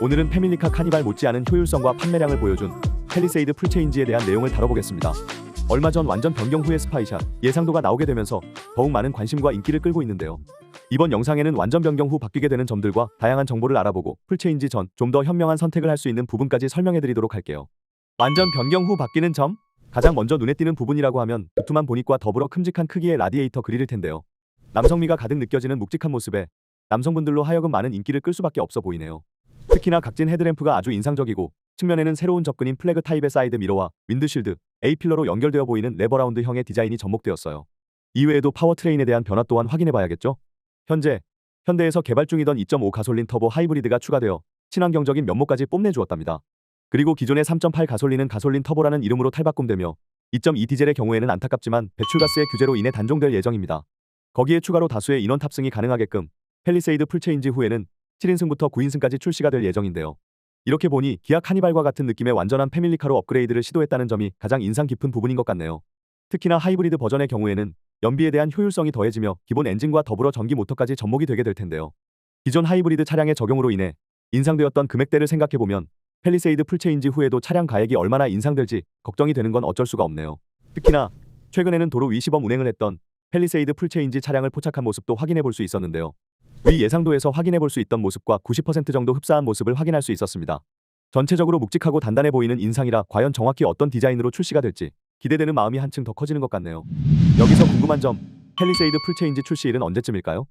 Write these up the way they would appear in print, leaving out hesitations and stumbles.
오늘은 패밀리카 카니발 못지않은 효율성과 판매량을 보여준 팰리세이드 풀체인지에 대한 내용을 다뤄보겠습니다. 얼마 전 완전 변경 후의 스파이샷 예상도가 나오게 되면서 더욱 많은 관심과 인기를 끌고 있는데요. 이번 영상에는 완전 변경 후 바뀌게 되는 점들과 다양한 정보를 알아보고 풀체인지 전 좀 더 현명한 선택을 할 수 있는 부분까지 설명해드리도록 할게요. 완전 변경 후 바뀌는 점, 가장 먼저 눈에 띄는 부분이라고 하면 두툼한 보닛과 더불어 큼직한 크기의 라디에이터 그릴일 텐데요. 남성미가 가득 느껴지는 묵직한 모습에 남성분들로 하여금 많은 인기를 끌 수밖에 없어 보이네요. 특히나 각진 헤드램프가 아주 인상적이고 측면에는 새로운 접근인 플래그 타입의 사이드 미러와 윈드쉴드, A필러로 연결되어 보이는 레버라운드형의 디자인이 접목되었어요. 이외에도 파워트레인에 대한 변화 또한 확인해봐야겠죠? 현재 현대에서 개발 중이던 2.5 가솔린 터보 하이브리드가 추가되어 친환경적인 면모까지 뽐내주었답니다. 그리고 기존의 3.8 가솔린은 가솔린 터보라는 이름으로 탈바꿈되며 2.2 디젤의 경우에는 안타깝지만 배출가스의 규제로 인해 단종될 예정입니다. 거기에 추가로 다수의 인원 탑승이 가능하게끔 팰리세이드 풀체인지 후에는 7인승부터 9인승까지 출시가 될 예정인데요. 이렇게 보니 기아 카니발과 같은 느낌의 완전한 패밀리카로 업그레이드를 시도했다는 점이 가장 인상 깊은 부분인 것 같네요. 특히나 하이브리드 버전의 경우에는 연비에 대한 효율성이 더해지며 기본 엔진과 더불어 전기 모터까지 접목이 되게 될 텐데요. 기존 하이브리드 차량의 적용으로 인해 인상되었던 금액대를 생각해보면 팰리세이드 풀체인지 후에도 차량 가액이 얼마나 인상될지 걱정이 되는 건 어쩔 수가 없네요. 특히나 최근에는 도로 위 시범 운행을 했던 팰리세이드 풀체인지 차량을 포착한 모습도 확인해 볼 수 있었는데요. 위 예상도에서 확인해 볼 수 있던 모습과 90% 정도 흡사한 모습을 확인할 수 있었습니다. 전체적으로 묵직하고 단단해 보이는 인상이라 과연 정확히 어떤 디자인으로 출시가 될지 기대되는 마음이 한층 더 커지는 것 같네요. 여기서 궁금한 점, 팰리세이드 풀체인지 출시일은 언제쯤일까요?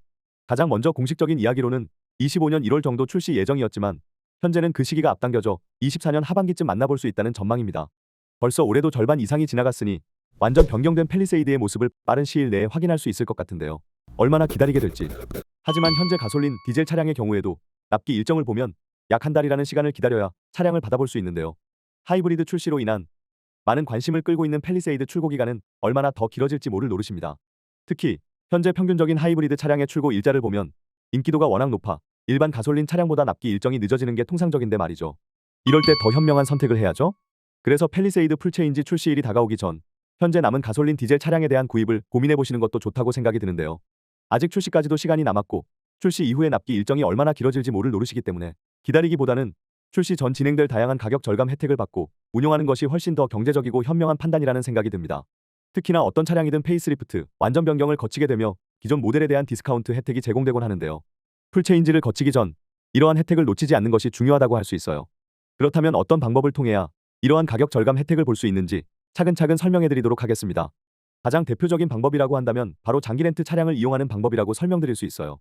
가장 먼저 공식적인 이야기로는 25년 1월 정도 출시 예정이었지만 현재는 그 시기가 앞당겨져 24년 하반기쯤 만나볼 수 있다는 전망입니다. 벌써 올해도 절반 이상이 지나갔으니 완전 변경된 팰리세이드의 모습을 빠른 시일 내에 확인할 수 있을 것 같은데요. 얼마나 기다리게 될지. 하지만 현재 가솔린, 디젤 차량의 경우에도 납기 일정을 보면 약 한 달이라는 시간을 기다려야 차량을 받아볼 수 있는데요. 하이브리드 출시로 인한 많은 관심을 끌고 있는 팰리세이드 출고 기간은 얼마나 더 길어질지 모를 노릇입니다. 특히 현재 평균적인 하이브리드 차량의 출고 일자를 보면 인기도가 워낙 높아 일반 가솔린 차량보다 납기 일정이 늦어지는 게 통상적인데 말이죠. 이럴 때 더 현명한 선택을 해야죠. 그래서 팰리세이드 풀체인지 출시일이 다가오기 전 현재 남은 가솔린 디젤 차량에 대한 구입을 고민해보시는 것도 좋다고 생각이 드는데요. 아직 출시까지도 시간이 남았고 출시 이후의 납기 일정이 얼마나 길어질지 모를 노릇이기 때문에 기다리기보다는 출시 전 진행될 다양한 가격 절감 혜택을 받고 운용하는 것이 훨씬 더 경제적이고 현명한 판단이라는 생각이 듭니다. 특히나 어떤 차량이든 페이스리프트, 완전 변경을 거치게 되며 기존 모델에 대한 디스카운트 혜택이 제공되곤 하는데요. 풀체인지를 거치기 전 이러한 혜택을 놓치지 않는 것이 중요하다고 할 수 있어요. 그렇다면 어떤 방법을 통해야 이러한 가격 절감 혜택을 볼 수 있는지 차근차근 설명해드리도록 하겠습니다. 가장 대표적인 방법이라고 한다면 바로 장기 렌트 차량을 이용하는 방법이라고 설명드릴 수 있어요.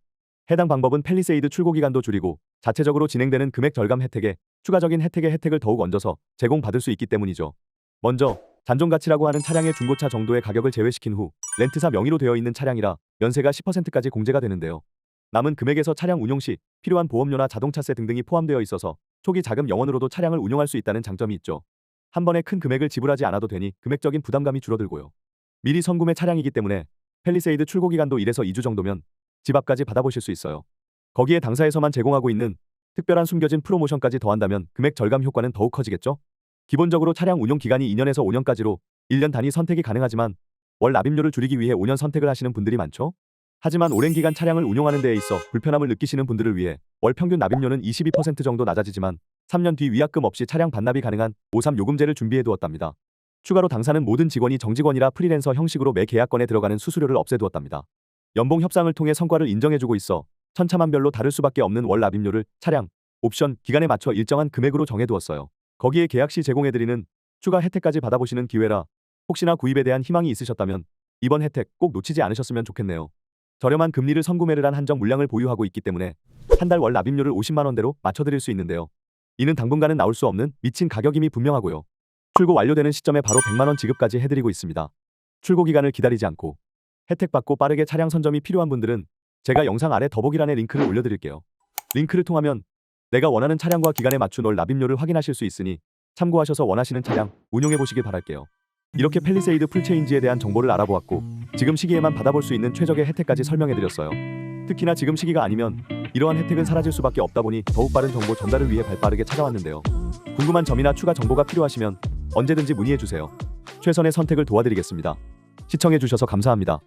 해당 방법은 팰리세이드 출고 기간도 줄이고 자체적으로 진행되는 금액 절감 혜택에 추가적인 혜택을 더욱 얹어서 제공받을 수 있기 때문이죠. 먼저 잔존가치라고 하는 차량의 중고차 정도의 가격을 제외시킨 후 렌트사 명의로 되어 있는 차량이라 면세가 10%까지 공제가 되는데요. 남은 금액에서 차량 운용 시 필요한 보험료나 자동차세 등등이 포함되어 있어서 초기 자금 영원으로도 차량을 운용할 수 있다는 장점이 있죠. 한 번에 큰 금액을 지불하지 않아도 되니 금액적인 부담감이 줄어들고요. 미리 선구매 차량이기 때문에 팰리세이드 출고 기간도 1에서 2주 정도면 집 앞까지 받아보실 수 있어요. 거기에 당사에서만 제공하고 있는 특별한 숨겨진 프로모션까지 더한다면 금액 절감 효과는 더욱 커지겠죠? 기본적으로 차량 운용 기간이 2년에서 5년까지로 1년 단위 선택이 가능하지만 월 납입료를 줄이기 위해 5년 선택을 하시는 분들이 많죠? 하지만 오랜 기간 차량을 운용하는 데에 있어 불편함을 느끼시는 분들을 위해 월 평균 납입료는 22% 정도 낮아지지만 3년 뒤 위약금 없이 차량 반납이 가능한 5.3 요금제를 준비해 두었답니다. 추가로 당사는 모든 직원이 정직원이라 프리랜서 형식으로 매 계약건에 들어가는 수수료를 없애두었답니다. 연봉 협상을 통해 성과를 인정해주고 있어 천차만별로 다를 수밖에 없는 월 납입료를 차량, 옵션, 기간에 맞춰 일정한 금액으로 정해두었어요. 거기에 계약 시 제공해드리는 추가 혜택까지 받아보시는 기회라 혹시나 구입에 대한 희망이 있으셨다면 이번 혜택 꼭 놓치지 않으셨으면 좋겠네요. 저렴한 금리를 선구매를 한 한정 물량을 보유하고 있기 때문에 한 달 월 납입료를 50만 원대로 맞춰드릴 수 있는데요. 이는 당분간은 나올 수 없는 미친 가격임이 분명하고요. 출고 완료되는 시점에 바로 100만 원 지급까지 해드리고 있습니다. 출고 기간을 기다리지 않고 혜택 받고 빠르게 차량 선점이 필요한 분들은 제가 영상 아래 더보기란에 링크를 올려드릴게요. 링크를 통하면 내가 원하는 차량과 기간에 맞춘 월 납입료를 확인하실 수 있으니 참고하셔서 원하시는 차량 운용해보시길 바랄게요. 이렇게 팰리세이드 풀체인지에 대한 정보를 알아보았고 지금 시기에만 받아볼 수 있는 최적의 혜택까지 설명해드렸어요. 특히나 지금 시기가 아니면 이러한 혜택은 사라질 수밖에 없다 보니 더욱 빠른 정보 전달을 위해 발빠르게 찾아왔는데요. 궁금한 점이나 추가 정보가 필요하시면 언제든지 문의해주세요. 최선의 선택을 도와드리겠습니다. 시청해주셔서 감사합니다.